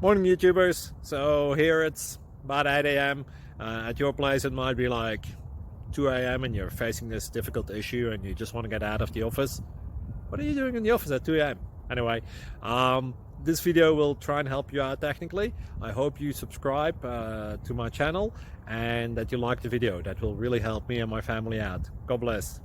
Morning YouTubers. So here it's about 8 a.m. At your place it might be like 2 a.m. and you're facing this difficult issue and you just want to get out of the office. What are you doing in the office at 2 a.m.? Anyway, this video will try and help you out technically. I hope you subscribe to my channel and that you like the video. That will really help me and my family out. God bless.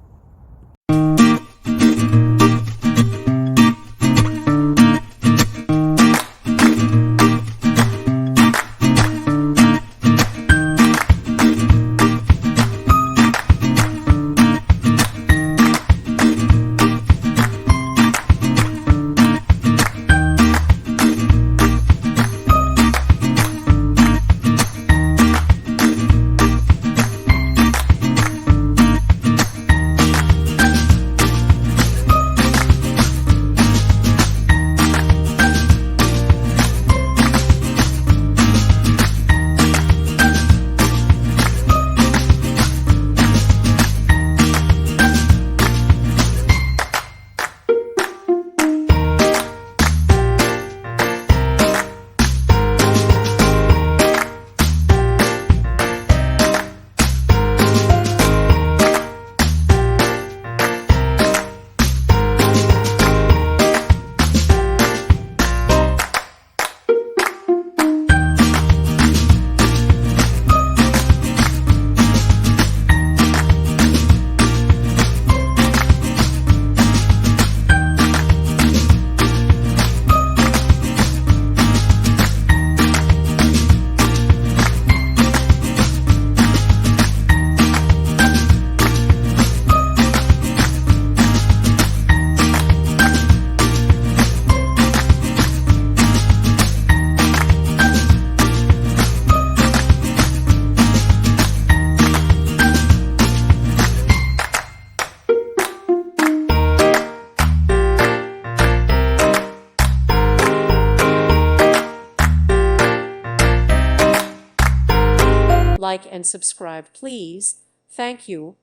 Like and subscribe, please. Thank you.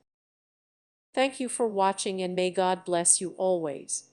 Thank you for watching, and may God bless you always.